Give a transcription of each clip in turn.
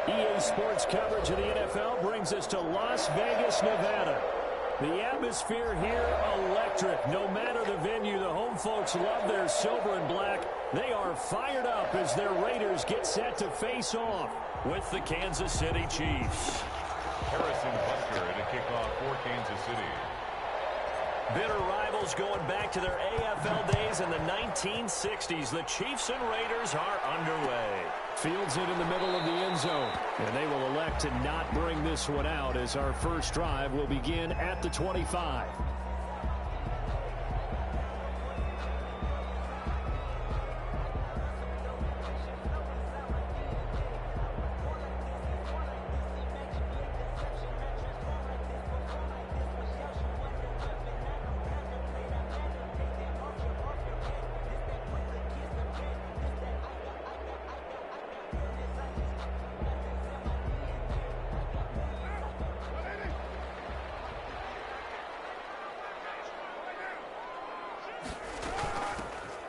EA Sports coverage of the NFL brings us to Las Vegas, Nevada. The atmosphere here, electric. No matter the venue, the home folks love their silver and black. They are fired up as their Raiders get set to face off with the Kansas City Chiefs. Harrison Butker to kick off for Kansas City. Bitter rivals going back to their AFL days in the 1960s. The Chiefs and Raiders are underway. Fields it in the middle of the end zone. And they will elect to not bring this one out as our first drive will begin at the 25.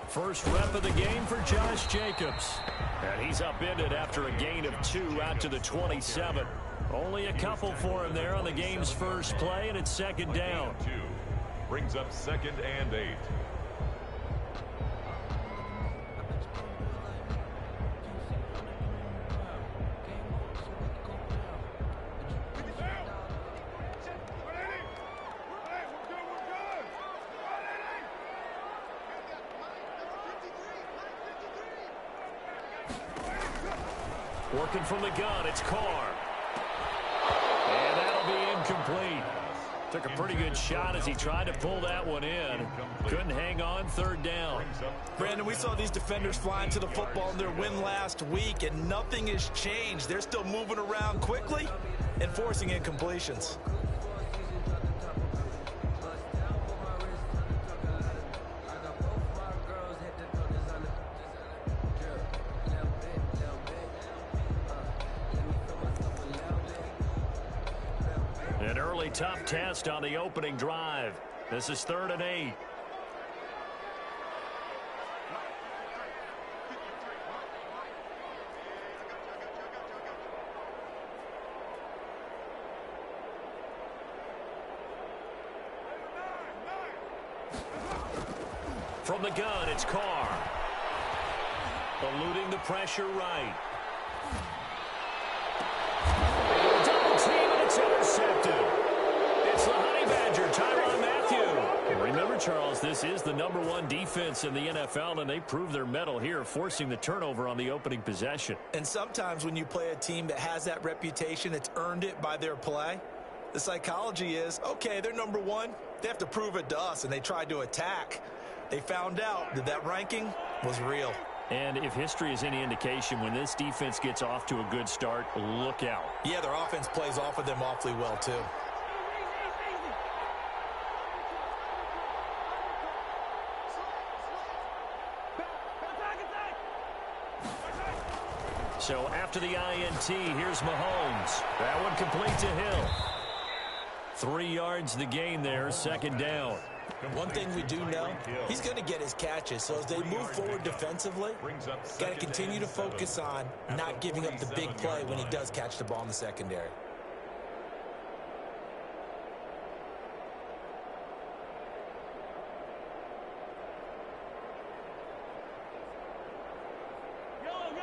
First rep of the game for Josh Jacobs. And he's upended after a gain of 2 out to the 27. Only a couple for him there on the game's first play, and it's second down. 2 brings up 2nd and 8. Working from the gun, it's Carr. And that'll be incomplete. Took a pretty good shot as he tried to pull that one in. Couldn't hang on, third down. Brandon, we saw these defenders flying to the football in their win last week, and nothing has changed. They're still moving around quickly and forcing incompletions. An early tough test on the opening drive. This is 3rd and 8. From the gun, it's Carr. Eluding the pressure right. Double team, and it's intercepted. It's the Honey Badger, Tyrann Mathieu. And remember, Charles, this is the #1 defense in the NFL, and they prove their mettle here, forcing the turnover on the opening possession. And sometimes when you play a team that has that reputation, it's earned it by their play. The psychology is, okay, they're #1. They have to prove it to us, and they tried to attack. They found out that that ranking was real. And if history is any indication, when this defense gets off to a good start, look out. Yeah, their offense plays off of them awfully well, too. So after the INT, here's Mahomes. That one complete to Hill. 3 yards the gain there, second down. One thing we do know, he's going to get his catches. So as they move forward defensively, got to continue to focus on not giving up the big play when he does catch the ball in the secondary.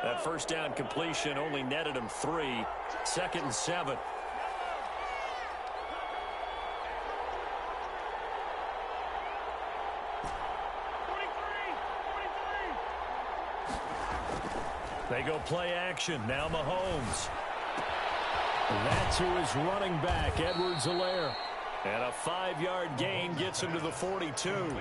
That first down completion only netted him 3. 2nd and 7. They go play action. Now Mahomes. That's who is running back, Edwards-Helaire. And a 5-yard gain gets him to the 42.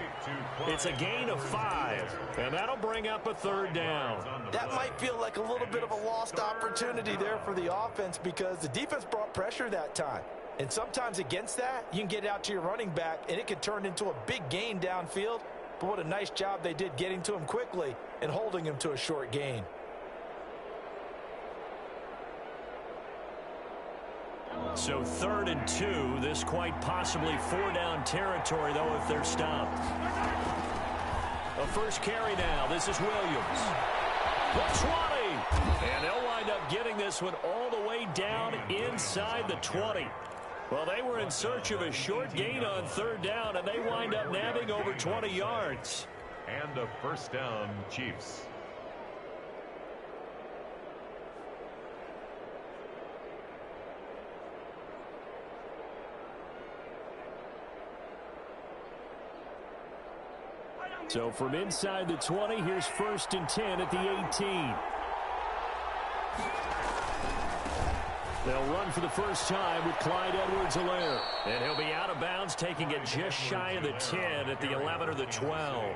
It's a gain of 5, and that'll bring up a third down. That might feel like a little bit of a lost opportunity there for the offense because the defense brought pressure that time. And sometimes against that, you can get out to your running back, and it could turn into a big gain downfield. But what a nice job they did getting to him quickly and holding him to a short gain. So 3rd and 2, this quite possibly 4-down territory, though, if they're stopped. A first carry now. This is Williams. The 20. And they'll wind up getting this one all the way down inside the 20. Well, they were in search of a short gain on third down, and they wind up nabbing over 20 yards. And a first down, Chiefs. So from inside the 20, here's 1st and 10 at the 18. They'll run for the first time with Clyde Edwards-Helaire. And he'll be out of bounds, taking it just shy of the 10 at the 11 or the 12.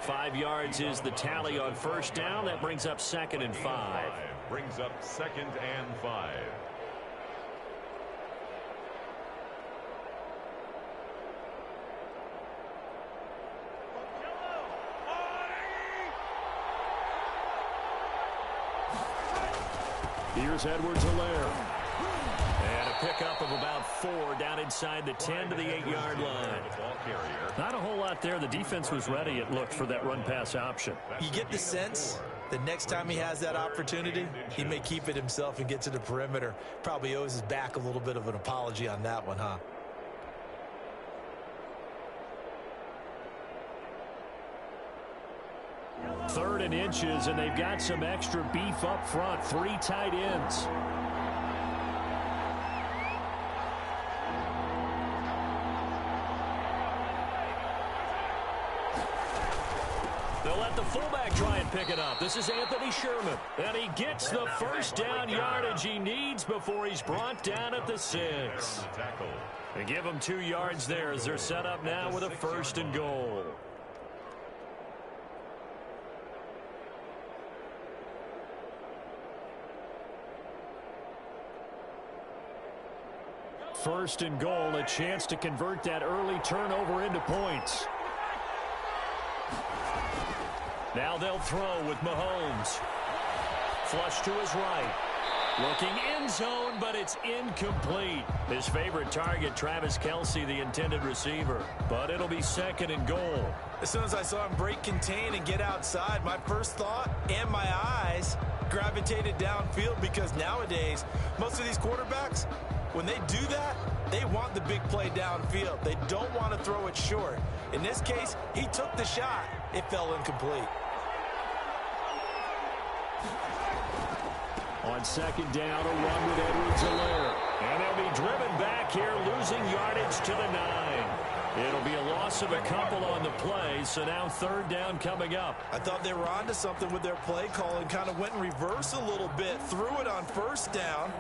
5 yards is the tally on first down. That brings up 2nd and 5. Brings up 2nd and 5. Here's Edwards-Helaire. And a pickup of about 4 down inside the 10 to the 8-yard line. Not a whole lot there. The defense was ready, it looked, for that run-pass option. You get the sense that next time he has that opportunity, he may keep it himself and get to the perimeter. Probably owes his back a little bit of an apology on that one, huh? Third and inches, and they've got some extra beef up front. 3 tight ends. They'll let the fullback try and pick it up. This is Anthony Sherman. And he gets the first down yardage he needs before he's brought down at the 6. They give him 2 yards there as they're set up now with a 1st and goal. First and goal, a chance to convert that early turnover into points. Now they'll throw with Mahomes. Flush to his right. Looking end zone, but it's incomplete. His favorite target, Travis Kelce, the intended receiver. But it'll be 2nd and goal. As soon as I saw him break contain and get outside, my first thought and my eyes gravitated downfield, because nowadays, most of these quarterbacks, when they do that, they want the big play downfield. They don't want to throw it short. In this case, he took the shot. It fell incomplete. On 2nd down, a run with Edwards-Helaire. And they'll be driven back here, losing yardage to the 9. It'll be a loss of a couple on the play, so now 3rd down coming up. I thought they were onto something with their play call and kind of went in reverse a little bit. Threw it on 1st down,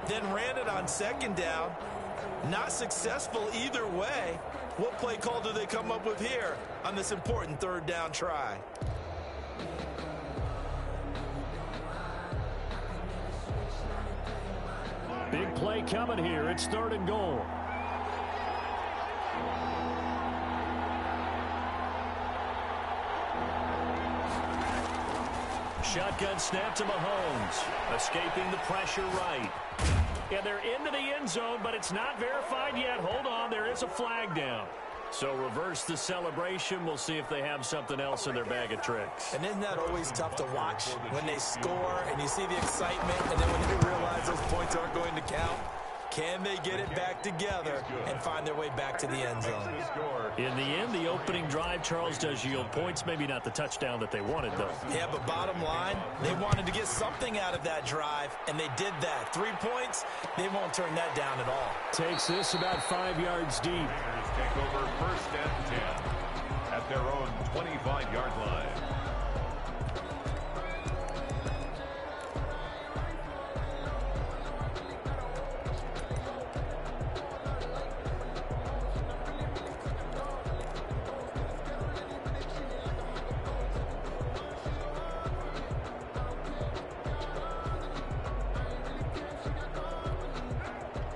then ran it on 2nd down. Not successful either way. What play call do they come up with here on this important 3rd down try? Big play coming here. It's 3rd and goal. Shotgun snap to Mahomes. Escaping the pressure right. And they're into the end zone, but it's not verified yet. Hold on, there is a flag down. So reverse the celebration. We'll see if they have something else in their bag of tricks. And isn't that always tough to watch when they score and you see the excitement, and then when they realize those points aren't going to count? Can they get it back together and find their way back to the end zone? In the end, the opening drive, Charles, does yield points. Maybe not the touchdown that they wanted, though. Yeah, but bottom line, they wanted to get something out of that drive, and they did that. 3 points, they won't turn that down at all. Takes this about 5 yards deep. Take over 1st and 10 at their own 25-yard line.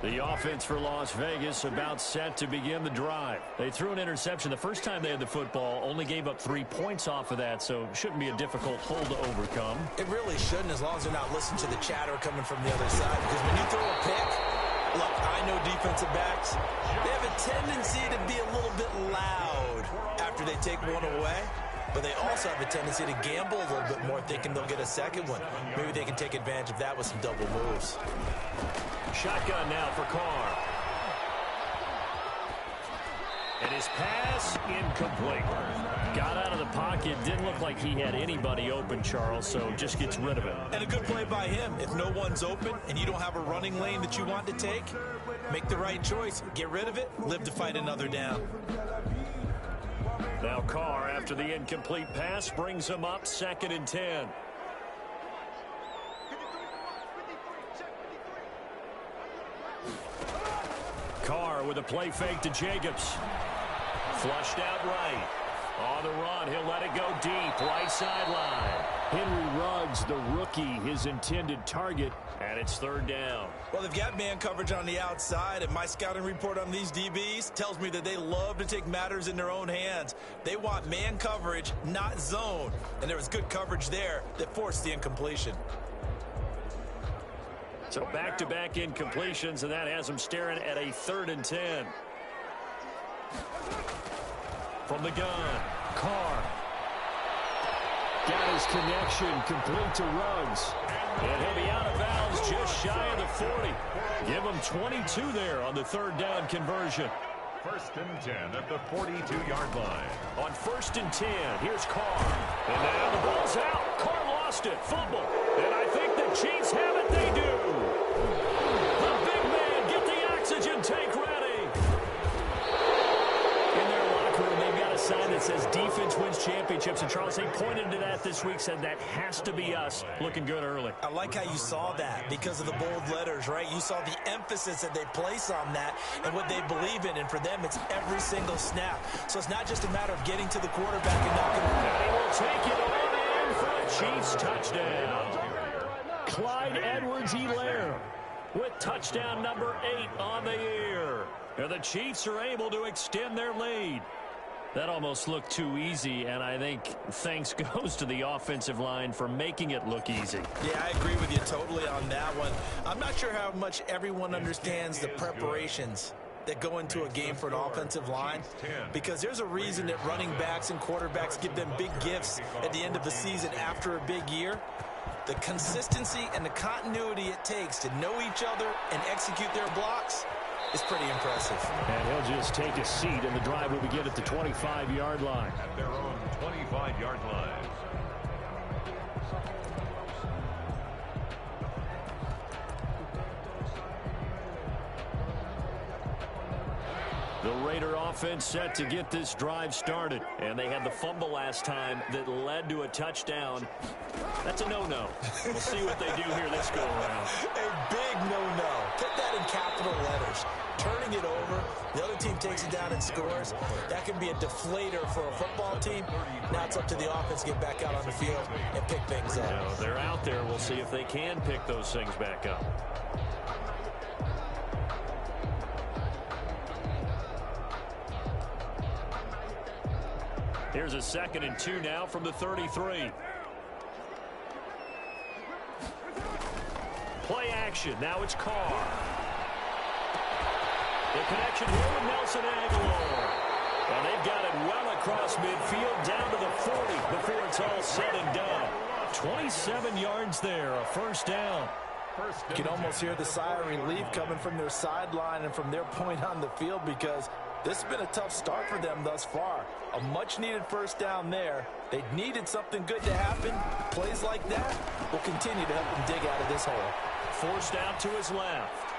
The offense for Las Vegas about set to begin the drive. They threw an interception the first time they had the football, only gave up 3 points off of that, so shouldn't be a difficult hole to overcome. It really shouldn't, as long as they're not listening to the chatter coming from the other side, because when you throw a pick, look, I know defensive backs, they have a tendency to be a little bit loud after they take one away. but they also have a tendency to gamble a little bit more, thinking they'll get a second one. Maybe they can take advantage of that with some double moves. Shotgun now for Carr. And his pass incomplete. Got out of the pocket. Didn't look like he had anybody open, Charles, so just gets rid of it. And a good play by him. If no one's open and you don't have a running lane that you want to take, make the right choice. Get rid of it. Live to fight another down. Now Carr, after the incomplete pass, brings him up 2nd and 10. Carr with a play fake to Jacobs. Flushed out right. On the run, he'll let it go deep, right sideline. Henry Ruggs, the rookie, his intended target, and it's 3rd down. Well, they've got man coverage on the outside, and my scouting report on these DBs tells me that they love to take matters in their own hands. They want man coverage, not zone. And there was good coverage there that forced the incompletion. So back-to-back incompletions, and that has him staring at a 3rd and 10. From the gun, Carr. Got his connection, complete to Ruggs. And he'll be out of bounds just shy of the 40. Give him 22 there on the 3rd down conversion. 1st and 10 at the 42-yard line. On 1st and 10, here's Carr. And now the ball's out. Carr lost it. Fumble. And I think the Chiefs have it. They do. The big man, get the oxygen tank ready. In their locker room, they've got a sign that says defense wins championships. And Charles, they pointed to that this week, said that has to be us. Looking good early. I like how you saw that because of the bold letters, right? You saw the emphasis that they place on that and what they believe in. And for them, it's every single snap. So it's not just a matter of getting to the quarterback and knocking him out. He will take it on in for a Chiefs touchdown. Clyde Edwards-Helaire with touchdown number 8 on the year. And the Chiefs are able to extend their lead. That almost looked too easy, and I think thanks goes to the offensive line for making it look easy. Yeah, I agree with you totally on that one. I'm not sure how much everyone understands the preparations that go into a game for an offensive line, because there's a reason that running backs and quarterbacks give them big gifts at the end of the season after a big year. The consistency and the continuity it takes to know each other and execute their blocks is pretty impressive. And he'll just take a seat, and the drive will begin at the 25-yard line. At their own 25-yard line. The Raider offense set to get this drive started. And they had the fumble last time that led to a touchdown. That's a no-no. We'll see what they do here this go-around. A big no-no. Put that in capital letters. Turning it over, the other team takes it down and scores. That can be a deflator for a football team. Now it's up to the offense to get back out on the field and pick things up. No, they're out there. We'll see if they can pick those things back up. Here's a 2nd and 2 now from the 33. Play action. Now it's Carr. The connection here with Nelson Aguilar. And they've got it well across midfield down to the 40 before it's all said and done. 27 yards there, a 1st down. You can almost hear the sigh of relief coming from their sideline and from their point on the field, because this has been a tough start for them thus far. A much-needed 1st down there. They needed something good to happen. Plays like that will continue to help them dig out of this hole. Forced out to his left.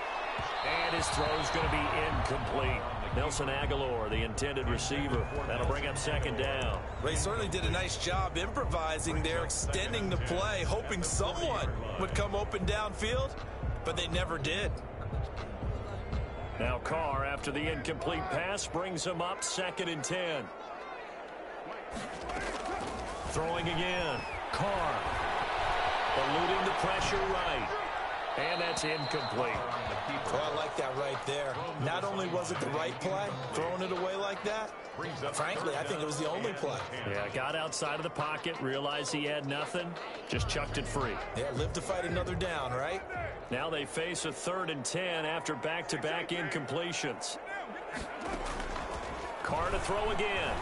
And his throw's going to be incomplete. Nelson Aguilar, the intended receiver. That'll bring up 2nd down. They certainly did a nice job improvising there, extending the play, hoping someone would come open downfield, but they never did. Now Carr, after the incomplete pass, brings him up 2nd and 10. Throwing again. Carr. Eluding the pressure right. And that's incomplete. Well, I like that right there. Not only was it the right play, throwing it away like that, frankly, I think it was the only play. Yeah, got outside of the pocket, realized he had nothing, just chucked it free. Yeah, live to fight another down, right? Now they face a 3rd and 10 after back-to-back incompletions. Carr to throw again.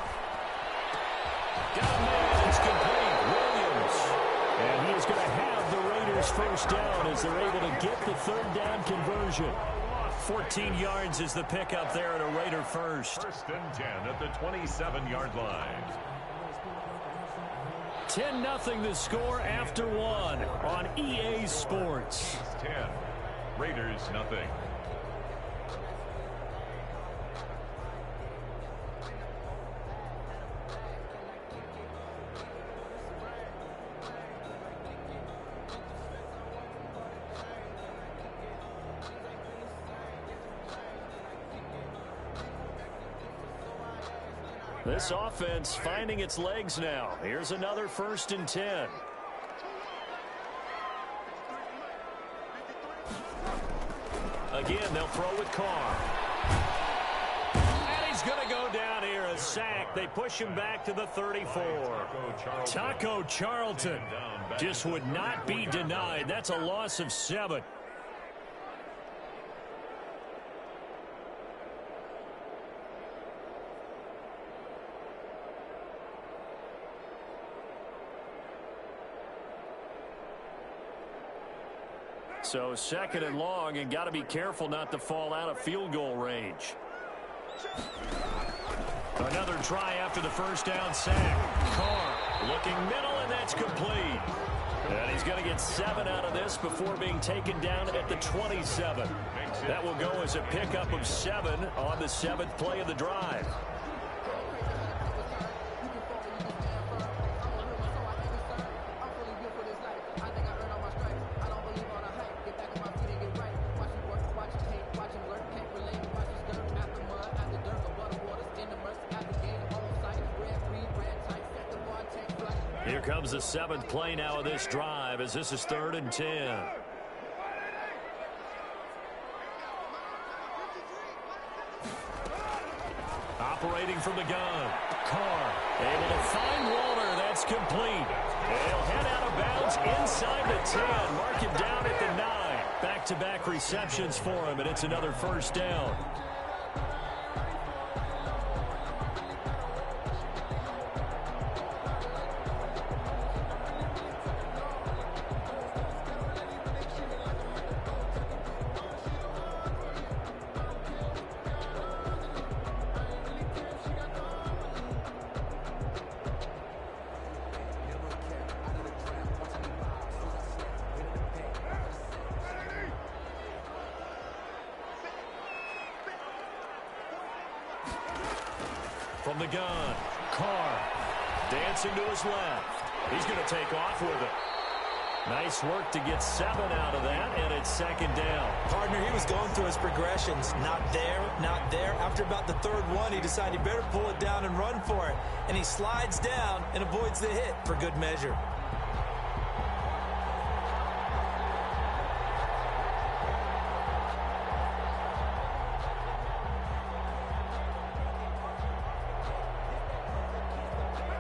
Got a man. It's complete. Williams. And he is going to have the Raiders first down as they're able to get the third down conversion. 14 yards is the pickup there at a Raider first. First and 10 at the 27-yard line. 10-0 the score after one on EA Sports. 10. Raiders nothing. This offense finding its legs now. Here's another first and 10. Again, they'll throw with Carr. And he's going to go down here, a sack. They push him back to the 34. Taco Charlton just would not be denied. That's a loss of 7. So second and long, and got to be careful not to fall out of field goal range. Another try after the first down sack. Carr looking middle, and that's complete. And he's going to get 7 out of this before being taken down at the 27. That will go as a pickup of 7 on the 7th play of the drive. Here comes the 7th play now of this drive as this is 3rd and 10. Operating from the gun. Carr able to find Walter. That's complete. They'll head out of bounds inside the 10. Mark him down at the 9. Back-to-back receptions for him, and it's another first down. From the gun, Carr dancing to his left. He's going to take off with it. Nice work to get 7 out of that, and it's 2nd down. Partner, he was going through his progressions. Not there, not there. After about the 3rd one, he decided he better pull it down and run for it. And he slides down and avoids the hit for good measure.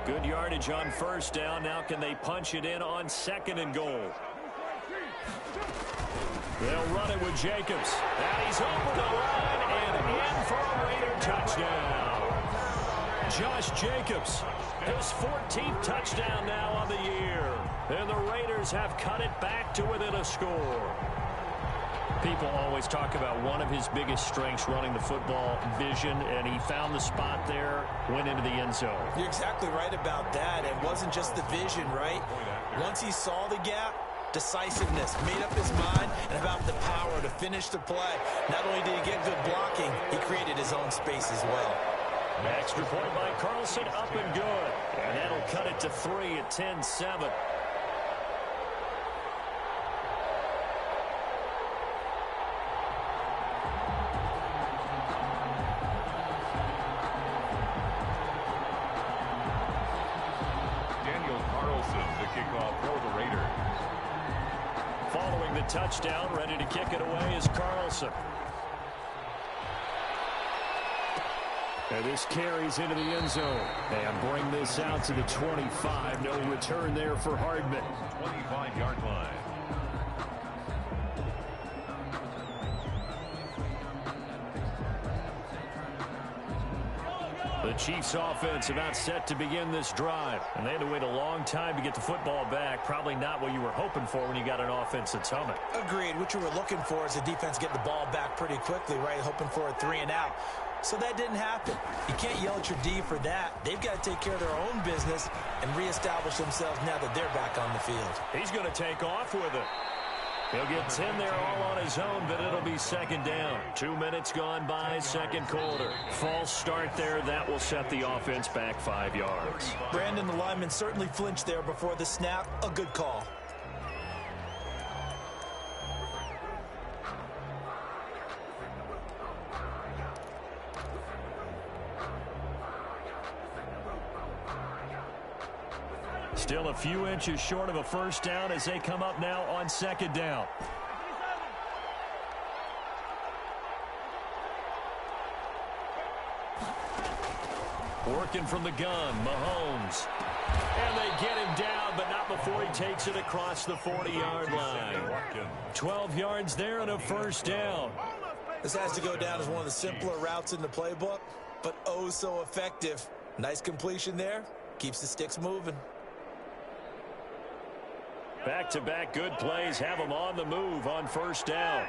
Good yardage on first down. Now can they punch it in on 2nd and goal? They'll run it with Jacobs. And he's over the line and in for a Raider touchdown. Josh Jacobs, his 14th touchdown now on the year. And the Raiders have cut it back to within a score. People always talk about one of his biggest strengths running the football, vision, and he found the spot there, went into the end zone. You're exactly right about that. It wasn't just the vision, right? Once he saw the gap, decisiveness, made up his mind, and about the power to finish the play. Not only did he get good blocking, he created his own space as well. Extra point by Carlson, up and good. And that'll cut it to 3 at 10-7. Touchdown, ready to kick it away is Carlson. And this carries into the end zone. And bring this out to the 25. No return there for Hardman. 25-yard line. The Chiefs offense about set to begin this drive. And they had to wait a long time to get the football back. Probably not what you were hoping for when you got an offense that's humming. Agreed. What you were looking for is the defense getting the ball back pretty quickly, right? Hoping for a 3 and out. So that didn't happen. You can't yell at your D for that. They've got to take care of their own business and reestablish themselves now that they're back on the field. He's going to take off with it. He'll get 10 there all on his own, but it'll be second down. 2 minutes gone by, second quarter. False start there. That will set the offense back 5 yards. Brandon, the lineman certainly flinched there before the snap. A good call. Still a few inches short of a first down as they come up now on second down. Working from the gun, Mahomes. And they get him down, but not before he takes it across the 40-yard line. 12 yards there and a first down. This has to go down as one of the simpler routes in the playbook, but oh so effective. Nice completion there. Keeps the sticks moving. Back-to-back good plays have them on the move on first down.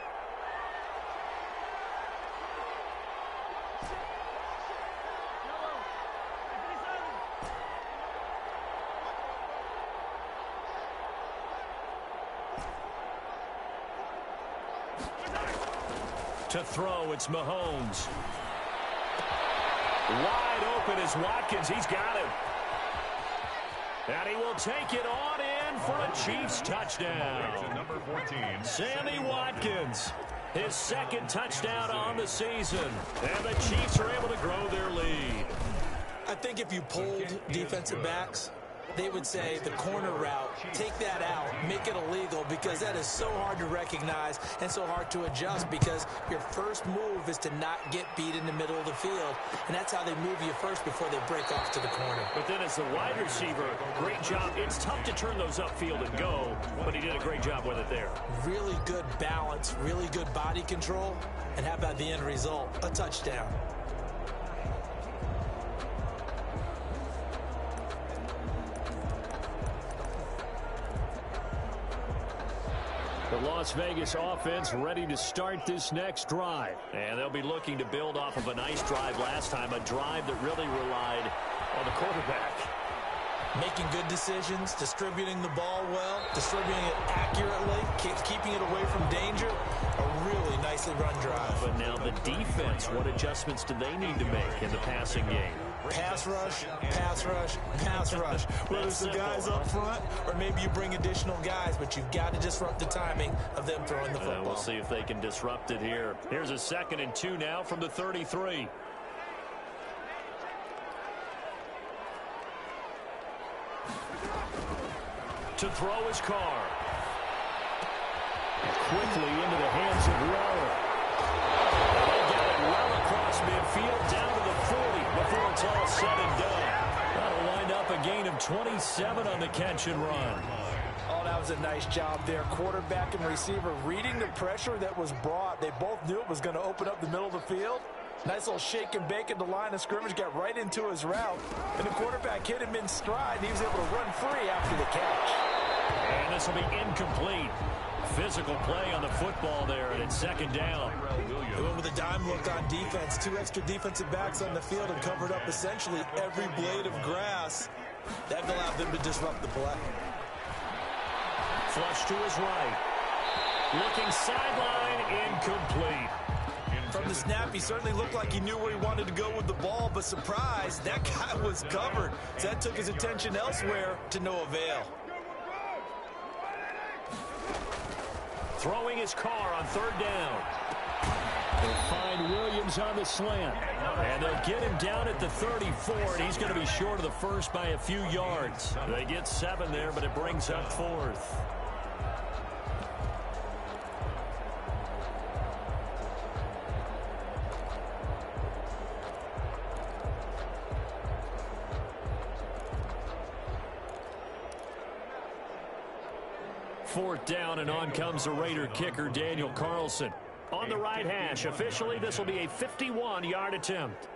To throw, it's Mahomes. Wide open is Watkins. He's got him. And he will take it on in for a Chiefs touchdown. Number 14. Sammy Watkins, his second touchdown on the season. And the Chiefs are able to grow their lead. I think if you polled defensive backs, they would say the corner route, take that out, make it illegal, because that is so hard to recognize and so hard to adjust, because your first move is to not get beat in the middle of the field, and that's how they move you first before they break off to the corner. But then as the wide receiver, great job. It's tough to turn those upfield and go, but he did a great job with it there. Really good balance, really good body control, and how about the end result? A touchdown. The Las Vegas offense ready to start this next drive. And they'll be looking to build off of a nice drive last time, a drive that really relied on the quarterback. Making good decisions, distributing the ball well, distributing it accurately, keeping it away from danger. A really nicely run drive. But now the defense, what adjustments do they need to make in the passing game? Pass rush, pass rush, pass rush. Whether it's the guys up front or maybe you bring additional guys, but you've got to disrupt the timing of them throwing the football. We'll see if they can disrupt it here. Here's a 2nd and 2 now from the 33. To throw his car. Quickly into the hands of Waller. They get it well across midfield down to the 40 before it's all said and done. That'll wind up a gain of 27 on the catch and run. Oh, that was a nice job there. Quarterback and receiver reading the pressure that was brought. They both knew it was going to open up the middle of the field. Nice little shake and bake at the line of scrimmage, got right into his route. And the quarterback hit him in stride, and he was able to run free after the catch. And this will be incomplete. Physical play on the football there, and it's 2nd down. They went with a dime look on defense. 2 extra defensive backs on the field and covered up essentially every blade of grass. That allowed them to disrupt the play. Flush to his right. Looking sideline, incomplete. From the snap, he certainly looked like he knew where he wanted to go with the ball, but surprise, that guy was covered. So that took his attention elsewhere to no avail. Throwing his car on 3rd down. They'll find Williams on the slant. And they'll get him down at the 34, and he's going to be short of the first by a few yards. They get 7 there, but it brings up 4th. Fourth down, and on comes the Raider kicker, Daniel Carlson. On the right hash, officially this will be a 51-yard attempt.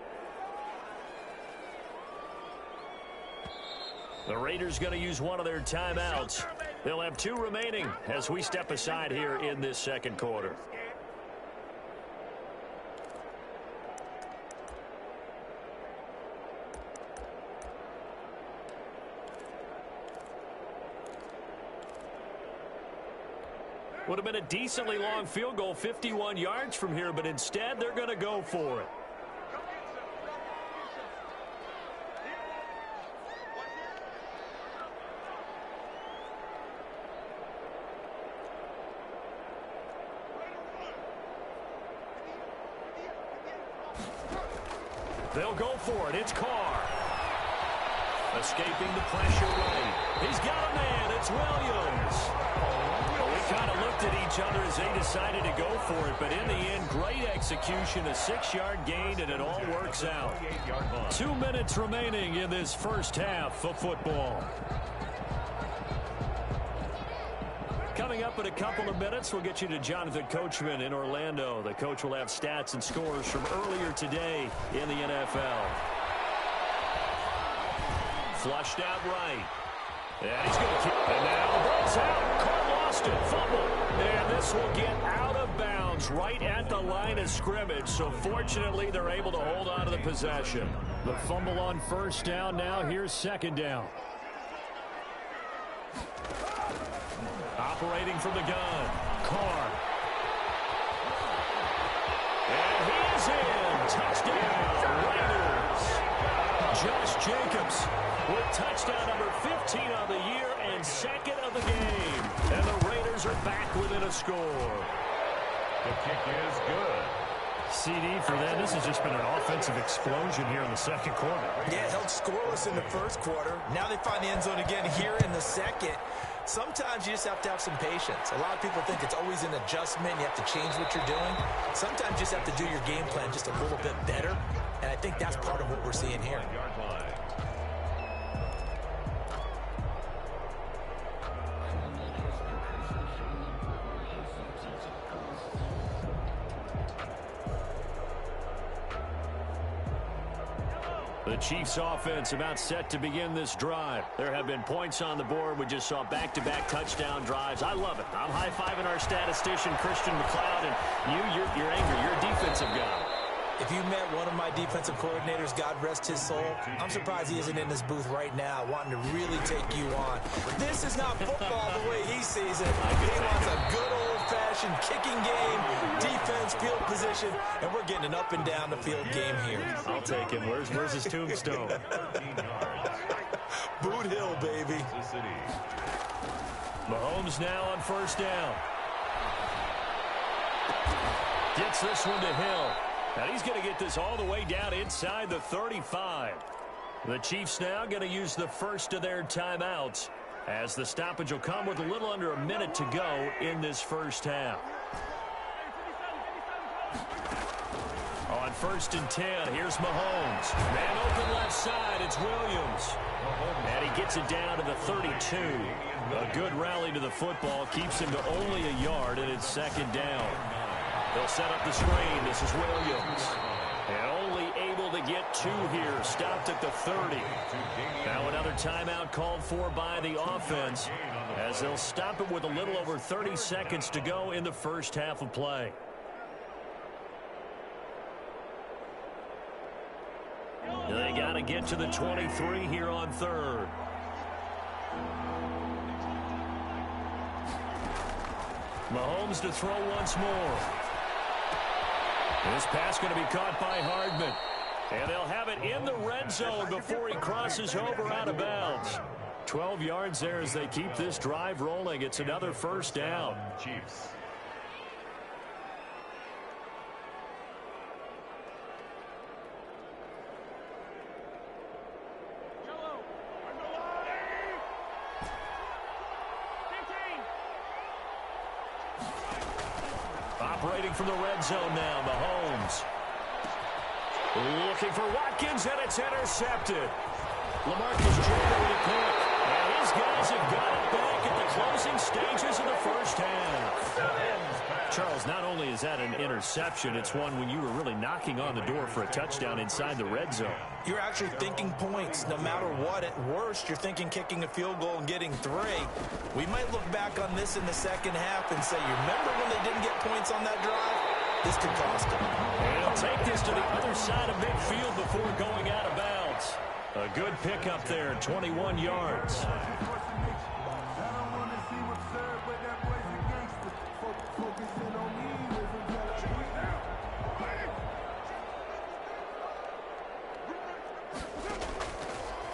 The Raiders going to use one of their timeouts. They'll have 2 remaining as we step aside here in this second quarter. Would have been a decently long field goal, 51 yards from here, but instead they're going to go for it. They'll go for it. It's Carr. Escaping the pressure right. He's got a man. It's Williams. We kind of looked at each other as they decided to go for it, but in the end, great execution, a 6-yard gain, and it all works out. 2 minutes remaining in this first half of football. Coming up in a couple of minutes, we'll get you to Jonathan Coachman in Orlando. The coach will have stats and scores from earlier today in the NFL. Flushed out right. And he's going to keep it. And now the ball's out. Carr lost it. Fumble. And this will get out of bounds right at the line of scrimmage. So fortunately, they're able to hold on to the possession. The fumble on first down. Now here's second down. Operating from the gun. Carr. And he's in. Touchdown, Raiders. Josh Jacobs with touchdown number 15 of the year and second of the game. And the Raiders are back within a score. The kick is good. CD for them. This has just been an offensive explosion here in the second quarter. Yeah, held scoreless in the first quarter. Now they find the end zone again here in the second. Sometimes you just have to have some patience. A lot of people think it's always an adjustment. You have to change what you're doing. Sometimes you just have to do your game plan just a little bit better. And I think that's part of what we're seeing here. The Chiefs offense about set to begin this drive. There have been points on the board. We just saw back-to-back touchdown drives. I love it. I'm high-fiving our statistician, Christian McLeod, and you're angry. You're a defensive guy. If you met one of my defensive coordinators, God rest his soul, I'm surprised he isn't in this booth right now wanting to really take you on. This is not football the way he sees it. He wants a good old-fashioned kicking game, defense, field position, and we're getting an up and down the field game here. I'll take him. Where's his tombstone? Boot Hill, baby. Mahomes now on first down. Gets this one to Hill. And he's going to get this all the way down inside the 35. The Chiefs now going to use the first of their timeouts as the stoppage will come with a little under a minute to go in this first half. On first and 10, here's Mahomes. Man open left side, it's Williams. And he gets it down to the 32. A good rally to the football keeps him to only a yard, and it's second down. They'll set up the screen. This is Williams. And only able to get 2 here. Stopped at the 30. Now another timeout called for by the offense as they'll stop it with a little over 30 seconds to go in the first half of play. They got to get to the 23 here on third. Mahomes to throw once more. This pass going to be caught by Hardman. And they'll have it in the red zone before he crosses over out of bounds. 12 yards there as they keep this drive rolling. It's another first down. Chiefs. Operating from the red zone now, Mahomes. Looking for Watkins, and it's intercepted. LaMarcus Joyner with a pick. And his guys have got it back at the closing stages of the first half. Charles, not only is that an interception, it's one when you were really knocking on the door for a touchdown inside the red zone. you're actually thinking points no matter what. At worst, you're thinking kicking a field goal and getting 3. We might look back on this in the second half and say, you remember when they didn't get points on that drive? This could cost them. And he'll take this to the other side of midfield before going out of bounds. A good pickup there, 21 yards.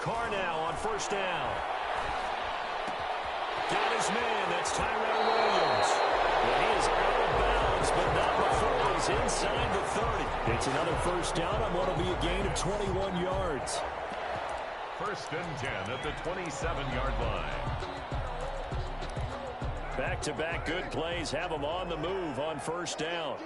Carr now on first down. Got his man. That's Tyrell Williams. And he is out of bounds, but not before he's inside the 30. It's another first down on what will be a gain of 21 yards. First and 10 at the 27-yard line. Back-to-back good plays have him on the move on first down.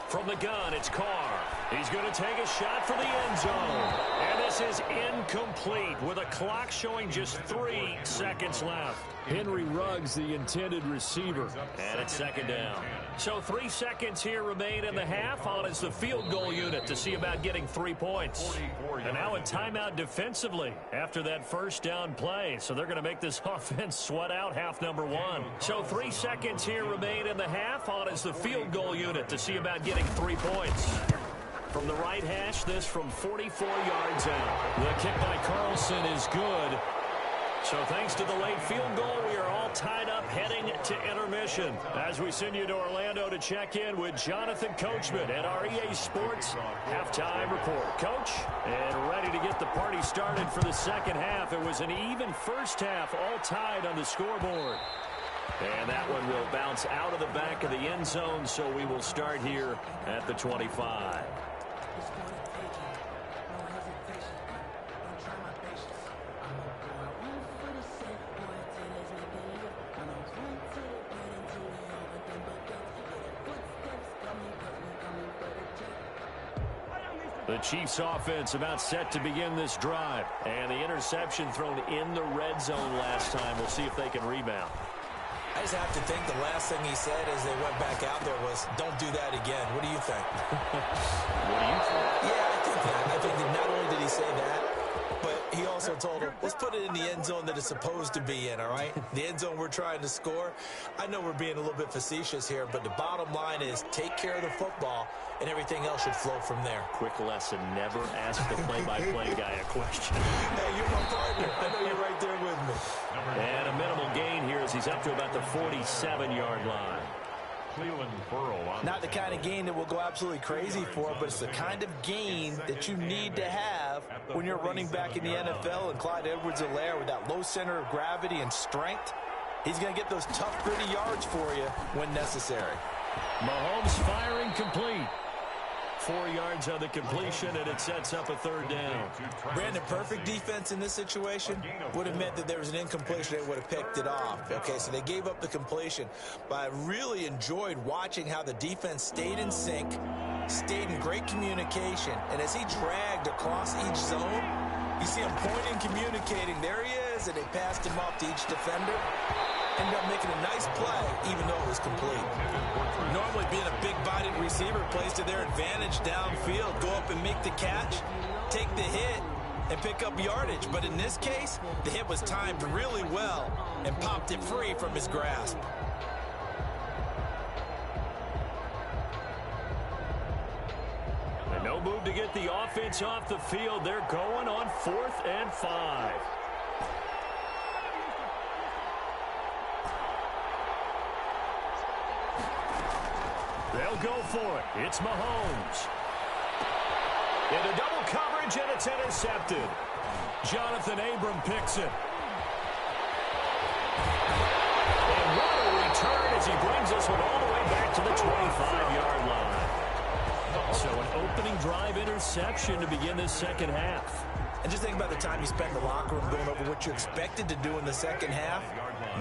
From the gun, it's Carr. He's going to take a shot for the end zone. And this is incomplete with a clock showing just 3 seconds left. Henry Ruggs, the intended receiver. And it's second down. So 3 seconds here remain in the half on as the field goal unit to see about getting 3 points. And now a timeout defensively after that first down play. So they're going to make this offense sweat out half number 1. So 3 seconds here remain in the half on as the field goal unit to see about getting 3 points. From the right hash, this from 44 yards out. The kick by Carlson is good. So thanks to the late field goal, we are all tied up heading to intermission. As we send you to Orlando to check in with Jonathan Coachman at our EA Sports Halftime Report. Coach, and ready to get the party started for the second half. It was an even first half, all tied on the scoreboard. And that one will bounce out of the back of the end zone, so we will start here at the 25. The Chiefs offense about set to begin this drive. And the interception thrown in the red zone last time. We'll see if they can rebound. I just have to think the last thing he said as they went back out there was, don't do that again. What do you think? What do you think? Yeah, I think that. I think that not only did he say that, but he also told him, let's put it in the end zone that it's supposed to be in, all right? The end zone we're trying to score. I know we're being a little bit facetious here, but the bottom line is take care of the football, and everything else should flow from there. Quick lesson, never ask the play-by-play guy a question. Hey, you're my partner. I know you're right there with me. And a minimal gain here as he's up to about the 47-yard line. Not the kind of gain that will go absolutely crazy for, but it's the kind of gain that you need to have when you're running back in the NFL. And Clyde Edwards-Helaire with that low center of gravity and strength, he's going to get those tough, gritty yards for you when necessary. Mahomes firing complete. 4 yards on the completion, and it sets up a third down. Brandon, perfect defense in this situation would have meant that there was an incompletion. They would have picked it off. Okay, so they gave up the completion. But I really enjoyed watching how the defense stayed in sync, stayed in great communication. And as he dragged across each zone, you see him pointing, communicating. There he is, and they passed him off to each defender. Ended up making a nice play, even though it was complete. Normally, being a big-bodied receiver plays to their advantage downfield. Go up and make the catch, take the hit, and pick up yardage. But in this case, the hit was timed really well and popped it free from his grasp. And no move to get the offense off the field. They're going on 4th and 5. They'll go for it. It's Mahomes. Into double coverage, and it's intercepted. Jonathan Abram picks it. And what a return as he brings us one all the way back to the 25-yard line. So an opening drive interception to begin this second half. And just think about the time you spent in the locker room going over what you expected to do in the second half.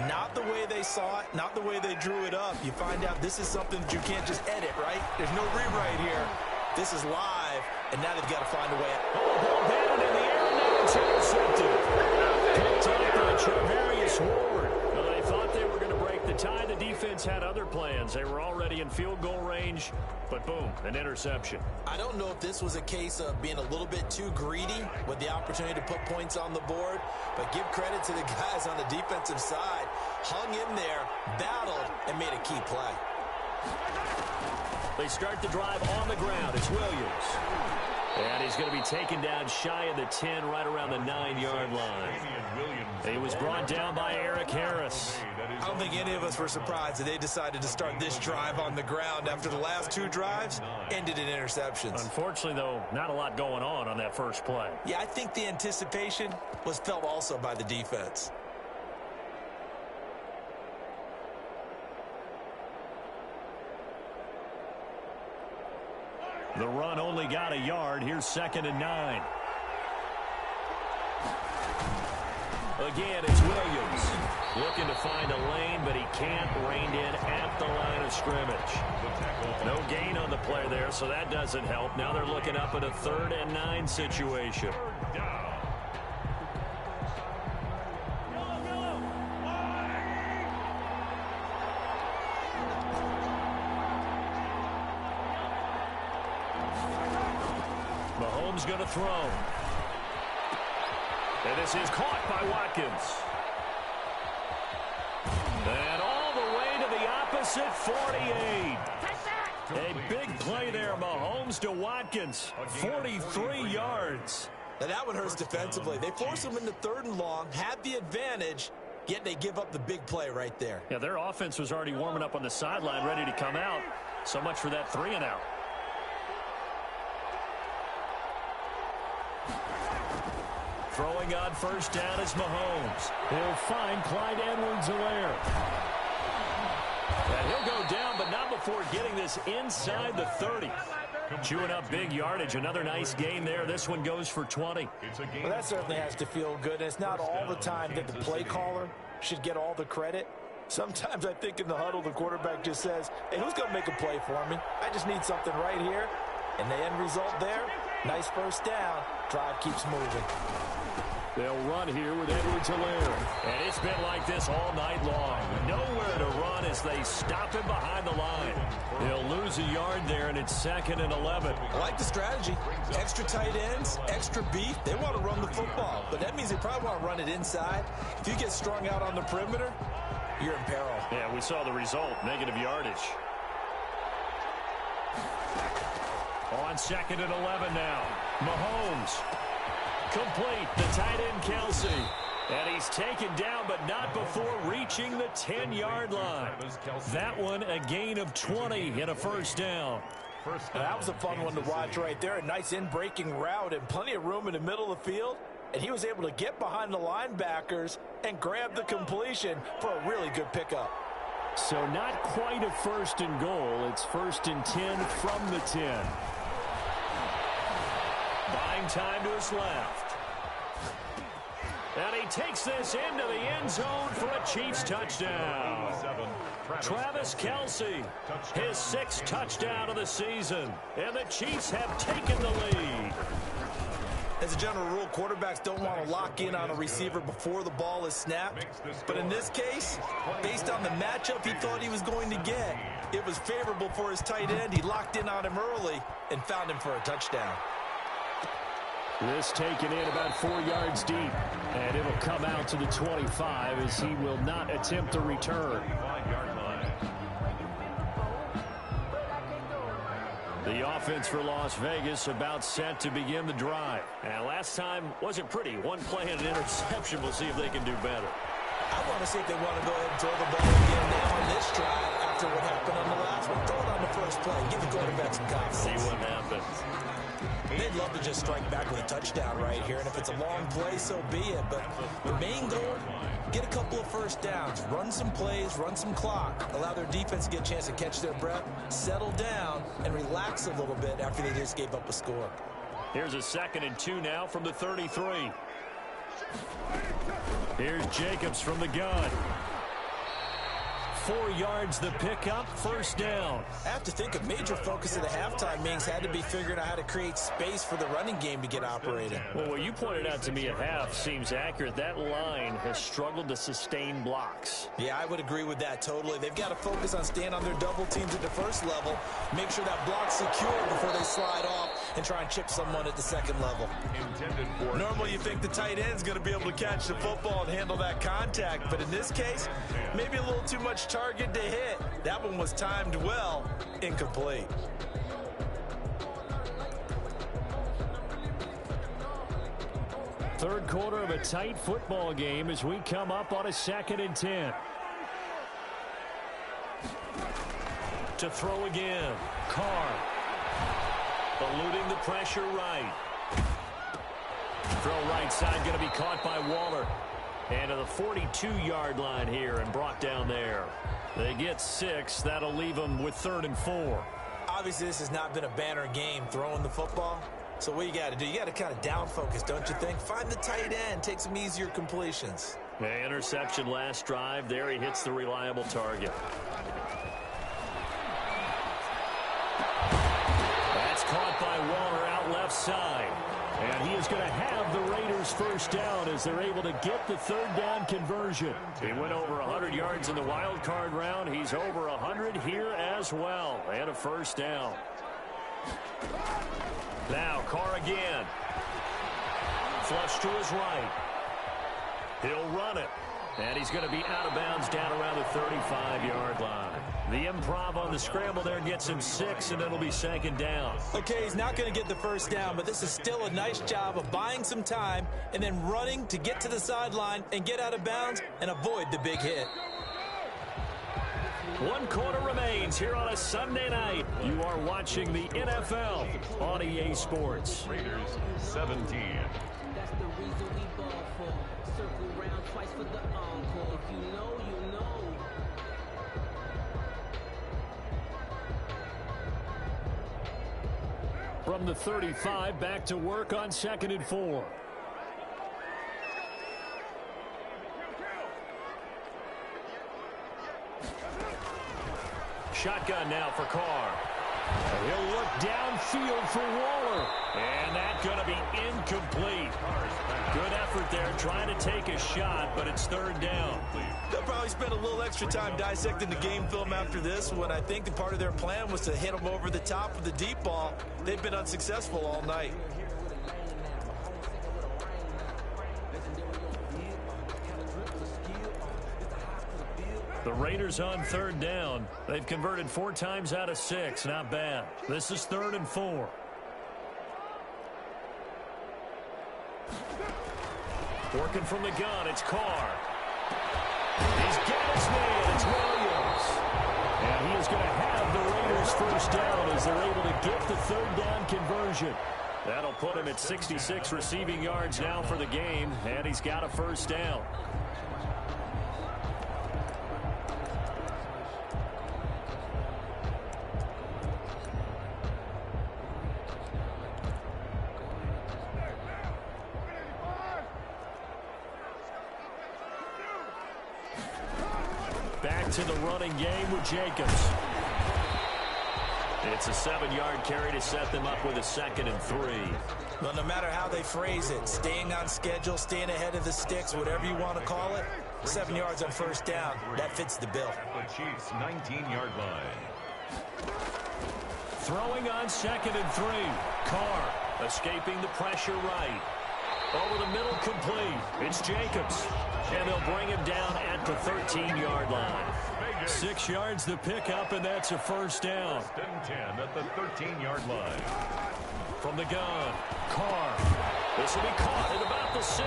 Not the way they saw it, not the way they drew it up. You find out this is something that you can't just edit, right? There's no rewrite here. This is live, and now they've got to find a way out. Oh, ball batted in the air, and now it's intercepted. Picked up by Charvarius Ward. Well, they thought they were going to break the tie. The defense offense had other plans. They were already in field goal range, but boom, an interception. I don't know if this was a case of being a little bit too greedy with the opportunity to put points on the board, but give credit to the guys on the defensive side. Hung in there, battled, and made a key play. They start the drive on the ground. It's Williams. And he's going to be taken down shy of the 10, right around the 9-yard line. He was brought down by Eric Harris. I don't think any of us were surprised that they decided to start this drive on the ground after the last two drives ended in interceptions. Unfortunately, though, not a lot going on that first play. Yeah, I think the anticipation was felt also by the defense. The run only got a yard. Here's 2nd and 9. Again, it's Williams. Looking to find a lane, but he can't. Reined in at the line of scrimmage. No gain on the play there, so that doesn't help. Now they're looking up at a 3rd and 9 situation. Mahomes going to throw. And this is caught by Watkins. And all the way to the opposite 48. A big play there, Mahomes to Watkins. 43 yards. Now that one hurts defensively. They forced him into 3rd and long, had the advantage, yet they give up the big play right there. Yeah, their offense was already warming up on the sideline, ready to come out. So much for that 3 and out. Throwing on 1st down is Mahomes. He'll find Clyde Edwards-Helaire. And he'll go down, but not before getting this inside the 30. Chewing up big yardage. Another nice gain there. This one goes for 20. Well, that certainly has to feel good. It's not all the time that the play caller should get all the credit. Sometimes I think in the huddle, the quarterback just says, hey, who's going to make a play for me? I just need something right here. And the end result there, nice 1st down. Drive keeps moving. They'll run here with Edwards-Helaire. And it's been like this all night long. Nowhere to run as they stop him behind the line. He'll lose a yard there, and it's 2nd and 11. I like the strategy. Extra tight ends, extra beef. They want to run the football, but that means they probably want to run it inside. If you get strung out on the perimeter, you're in peril. Yeah, we saw the result, negative yardage. On 2nd and 11 now. Mahomes. Complete. The tight end, Kelsey. And he's taken down, but not before reaching the 10-yard line. That one, a gain of 20 and a 1st down. That was a fun one to watch right there. A nice in-breaking route and plenty of room in the middle of the field. And he was able to get behind the linebackers and grab the completion for a really good pickup. So not quite a 1st and goal. It's 1st and 10 from the 10. Buying time to his left. And he takes this into the end zone for a Chiefs touchdown. Travis Kelce, his 6th touchdown of the season. And the Chiefs have taken the lead. As a general rule, quarterbacks don't want to lock in on a receiver before the ball is snapped. But in this case, based on the matchup he thought he was going to get, it was favorable for his tight end. He locked in on him early and found him for a touchdown. This taken in about 4 yards deep. And it'll come out to the 25 as he will not attempt a return. The offense for Las Vegas about set to begin the drive. And last time wasn't pretty. One play and an interception. We'll see if they can do better. I want to see if they want to go ahead and throw the ball again now on this drive after what happened on the last one. Throw it on the first play. Give the quarterback some confidence. See what happens. They'd love to just strike back with a touchdown right here. And if it's a long play, so be it. But the main goal, get a couple of 1st downs. Run some plays, run some clock. Allow their defense to get a chance to catch their breath, settle down, and relax a little bit after they just gave up a score. Here's a 2nd and 2 now from the 33. Here's Jacobs from the gun. 4 yards the pickup, first down. I have to think a major focus of the halftime meetings had to be figuring out how to create space for the running game to get operating. Well, what you pointed out to me at half seems accurate. That line has struggled to sustain blocks. Yeah, I would agree with that totally. They've got to focus on staying on their double teams at the first level, make sure that block's secure before they slide off and try and chip someone at the second level. Normally you think the tight end's going to be able to catch the football and handle that contact, but in this case, maybe a little too much target to hit. That one was timed well, incomplete. Third quarter of a tight football game as we come up on a 2nd and 10. To throw again. Carr. Eluding the pressure right. Throw right side going to be caught by Waller. And to the 42-yard line here and brought down there. They get 6. That'll leave them with 3rd and 4. Obviously, this has not been a banner game throwing the football. So what you got to do, you got to kind of down focus, don't you think? Find the tight end, take some easier completions. The interception last drive. There he hits the reliable target. That's caught by Waller out left side. And he is going to have the Raiders first down as they're able to get the 3rd down conversion. He went over 100 yards in the wild card round. He's over 100 here as well. And a first down. Now Carr again. Flush to his right. He'll run it. And he's going to be out of bounds down around the 35-yard line. The improv on the scramble there gets him 6, and it'll be 2nd down. Okay, he's not going to get the first down, but this is still a nice job of buying some time and then running to get to the sideline and get out of bounds and avoid the big hit. 1 quarter remains here on a Sunday night. You are watching the NFL on EA Sports. Raiders 17. That's the reason we ball for. Circle round twice for the encore. If you know, you know. From the 35, back to work on 2nd and 4. Shotgun now for Carr. He'll look downfield for Waller. And that's going to be incomplete. Good effort there trying to take a shot, but it's 3rd down. They'll probably spend a little extra time dissecting the game film after this one. I think the part of their plan was to hit them over the top with the deep ball. They've been unsuccessful all night. The Raiders on 3rd down. They've converted 4 times out of 6. Not bad. This is 3rd and 4. Working from the gun, it's Carr. He's got his man. It's Williams. And he is going to have the Raiders first down as they're able to get the 3rd down conversion. That'll put him at 66 receiving yards now for the game, and he's got a first down. Back to the running game with Jacobs. It's a 7-yard carry to set them up with a 2nd and 3. Well, no matter how they phrase it, staying on schedule, staying ahead of the sticks, whatever you want to call it, 7 yards on first down, that fits the bill. At the Chiefs' 19-yard line. Throwing on 2nd and 3. Carr escaping the pressure right. Over the middle complete. It's Jacobs. And they'll bring him down at the 13-yard line. 6 yards the pickup, and that's a first down. 10 at the 13-yard line. From the gun, Carr. This will be caught at about the 6.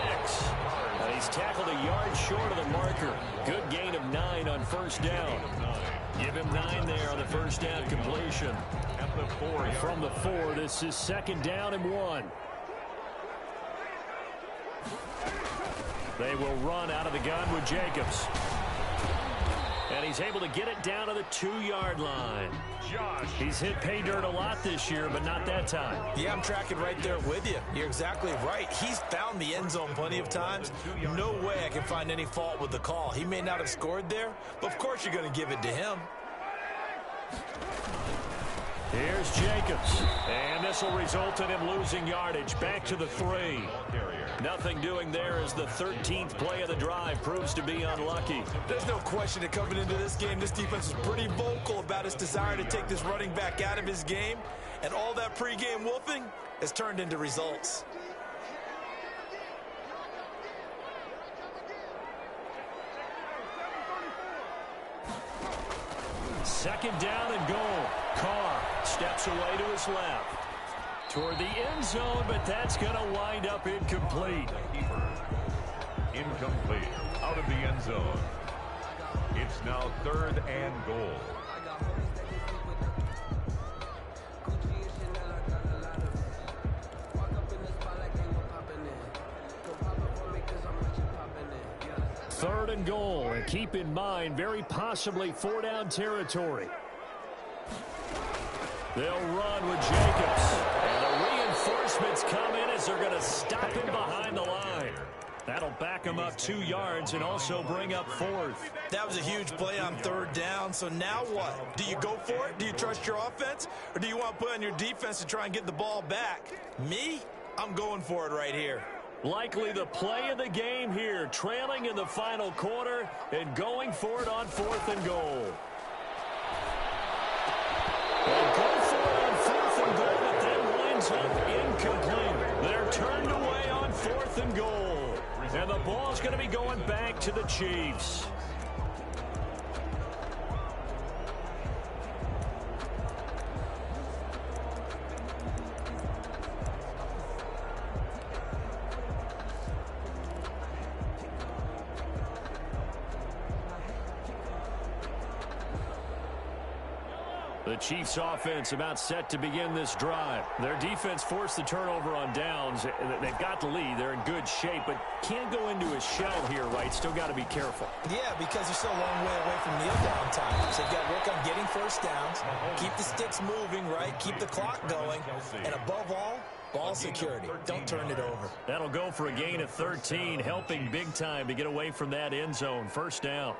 And he's tackled a yard short of the marker. Good gain of 9 on first down. Give him 9 there on the first down completion. At the 4. From the 4, this is 2nd down and 1. They will run out of the gun with Jacobs. And he's able to get it down to the 2-yard line. He's hit pay dirt a lot this year, but not that time. Yeah, I'm tracking right there with you. You're exactly right. He's found the end zone plenty of times. No way I can find any fault with the call. He may not have scored there, but of course you're going to give it to him. Here's Jacobs. And this will result in him losing yardage. Back to the 3. Nothing doing there as the 13th play of the drive proves to be unlucky. There's no question that coming into this game, this defense is pretty vocal about its desire to take this running back out of his game. And all that pregame wolfing has turned into results. Second down and goal. Carr steps away to his left. Toward the end zone, but that's going to wind up incomplete. Incomplete. Out of the end zone. It's now 3rd and goal. Third and goal, and keep in mind, very possibly 4-down territory. They'll run with Jacobs. And the reinforcements come in as they're going to stop him behind the line. That'll back him up 2 yards and also bring up 4th. That was a huge play on 3rd down, so now what? Do you go for it? Do you trust your offense? Or do you want to put on your defense to try and get the ball back? Me? I'm going for it right here. Likely the play of the game here, trailing in the final quarter and going for it on 4th and goal. And go for it on 4th and goal, but then winds up incomplete. They're turned away on 4th and goal. And the ball's going to be going back to the Chiefs. The Chiefs offense about set to begin this drive. Their defense forced the turnover on downs. They've got the lead. They're in good shape, but can't go into a shell here, right? Still got to be careful. Yeah, because they're still a long way away from kneel down time. So you've got to work on getting first downs, keep the sticks moving, right? Keep the clock going, and above all, ball security. Don't turn it over. That'll go for a gain of 13, helping big time to get away from that end zone. First down.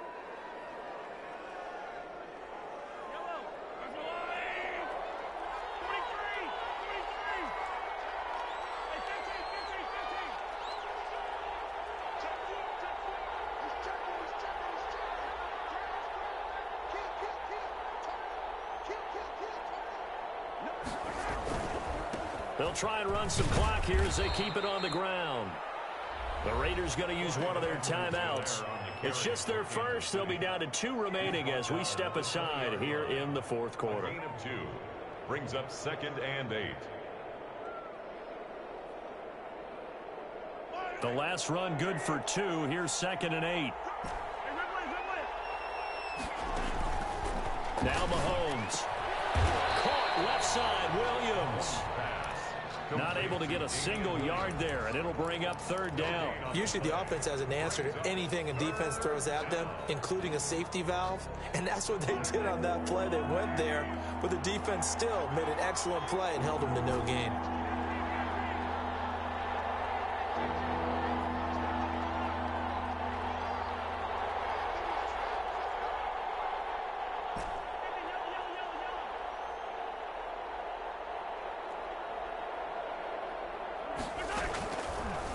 They'll try and run some clock here as they keep it on the ground. The Raiders going to use one of their timeouts. It's just their first. They'll be down to 2 remaining as we step aside here in the 4th quarter. Gain of 2 brings up 2nd and 8. The last run good for 2. Here's 2nd and 8. Now Mahomes. Caught left side, Williams. Not able to get a single yard there, and it'll bring up 3rd down. Usually the offense has an answer to anything a defense throws at them, including a safety valve. And that's what they did on that play. They went there, but the defense still made an excellent play and held them to no gain.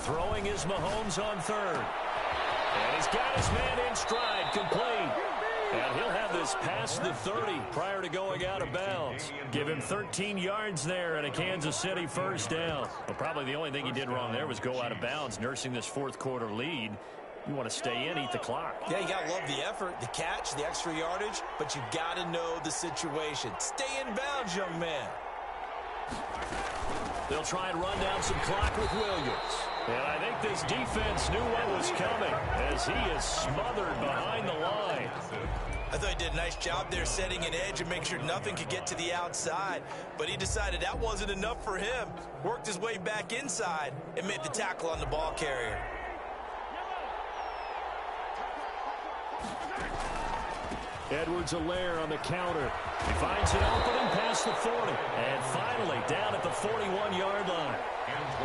Throwing is Mahomes on 3rd. And he's got his man in stride, complete. And he'll have this past the 30 prior to going out of bounds. Give him 13 yards there and a Kansas City first down. Well, probably the only thing he did wrong there was go out of bounds, nursing this 4th quarter lead. You want to stay in, eat the clock. Yeah, you got to love the effort, the catch, the extra yardage, but you got to know the situation. Stay in bounds, young man. They'll try and run down some clock with Williams. And I think this defense knew what was coming as he is smothered behind the line. I thought he did a nice job there setting an edge and make sure nothing could get to the outside. But he decided that wasn't enough for him. Worked his way back inside and made the tackle on the ball carrier. Edwards-Helaire on the counter. He finds an opening past the 40. And finally, down at the 41-yard line.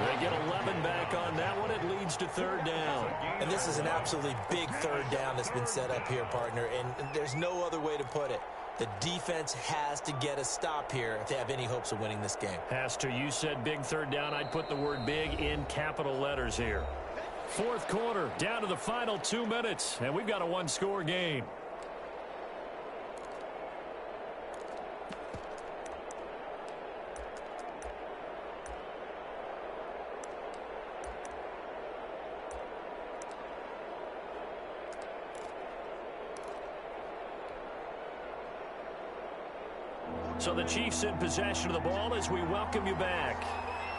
They get 11 back on that one. It leads to third down. And this is an absolutely big third down that's been set up here, partner. And there's no other way to put it. The defense has to get a stop here if they have any hopes of winning this game. Pastor, you said big third down. I'd put the word big in capital letters here. Fourth quarter, down to the final 2 minutes, and we've got a one-score game. So the Chiefs in possession of the ball as we welcome you back.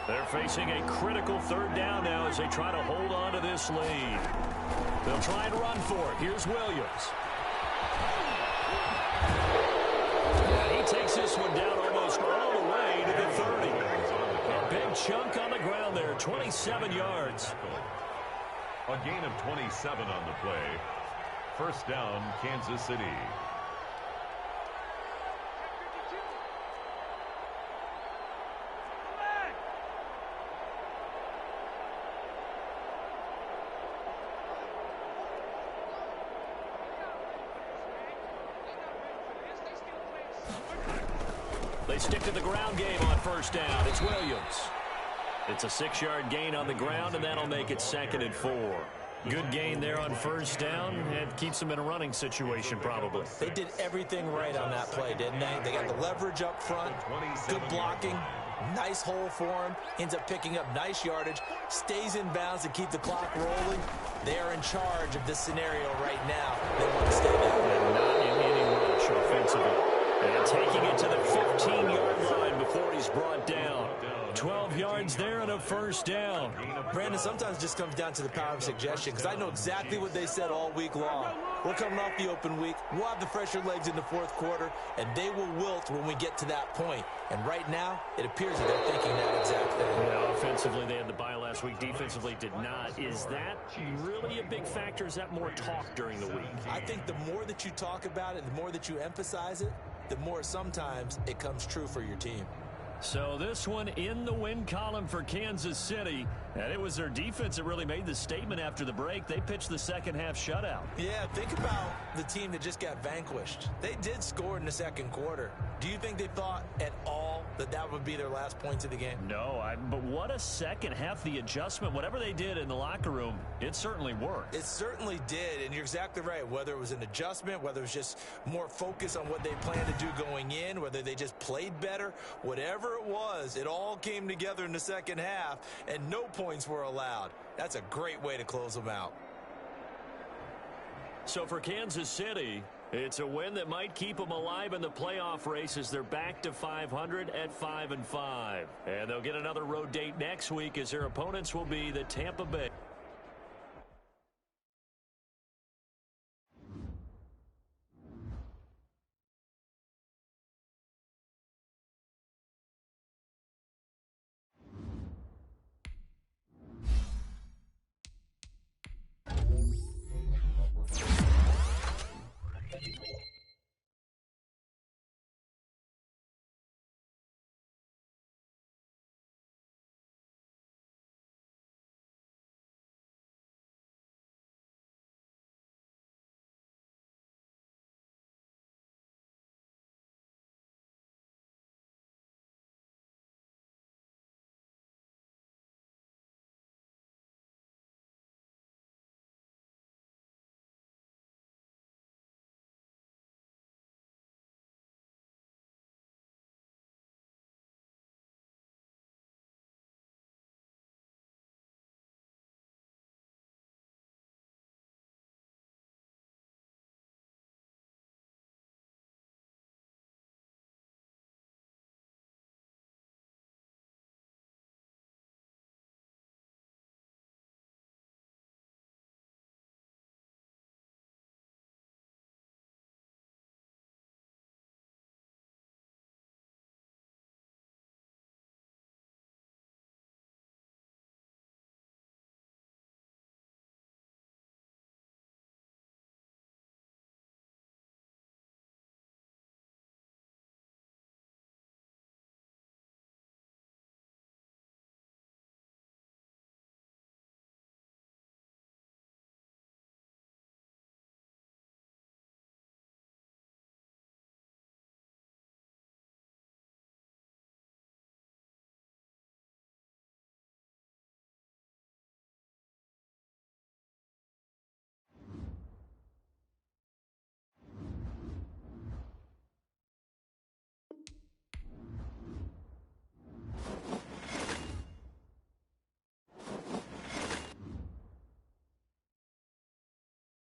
They're facing a critical third down now as they try to hold on to this lead. They'll try and run for it. Here's Williams. And he takes this one down almost all the way to the 30. A big chunk on the ground there, 27 yards. A gain of 27 on the play. First down, Kansas City. They stick to the ground game on first down. It's Williams. It's a 6-yard gain on the ground, and that'll make it 2nd and 4. Good gain there on first down, and keeps them in a running situation probably. They did everything right on that play, didn't they? They got the leverage up front, good blocking, nice hole for him, ends up picking up nice yardage, stays in bounds to keep the clock rolling. They are in charge of this scenario right now. They want to stay there. And not in any rush offensively. And taking it to the 15-yard line before he's brought down. 12 yards there and a first down. Brandon, sometimes it just comes down to the power of suggestion, because I know exactly what they said all week long. We're coming off the open week. We'll have the fresher legs in the fourth quarter, and they will wilt when we get to that point. And right now, it appears that they're thinking that exact thing. Yeah, offensively, they had the bye last week. Defensively, did not. Is that really a big factor? Is that more talk during the week? I think the more that you talk about it, the more that you emphasize it, the more sometimes it comes true for your team. So this one in the win column for Kansas City. And it was their defense that really made the statement after the break. They pitched the second half shutout. Yeah, think about the team that just got vanquished. They did score in the second quarter. Do you think they thought at all that that would be their last points of the game? No, but what a second half. The adjustment, whatever they did in the locker room, it certainly worked. It certainly did, and you're exactly right. Whether it was an adjustment, whether it was just more focus on what they planned to do going in, whether they just played better, whatever it was, it all came together in the second half, and no points were allowed. That's a great way to close them out. So for Kansas City, it's a win that might keep them alive in the playoff race as they're back to 500 at 5-5. And they'll get another road date next week as their opponents will be the Tampa Bay.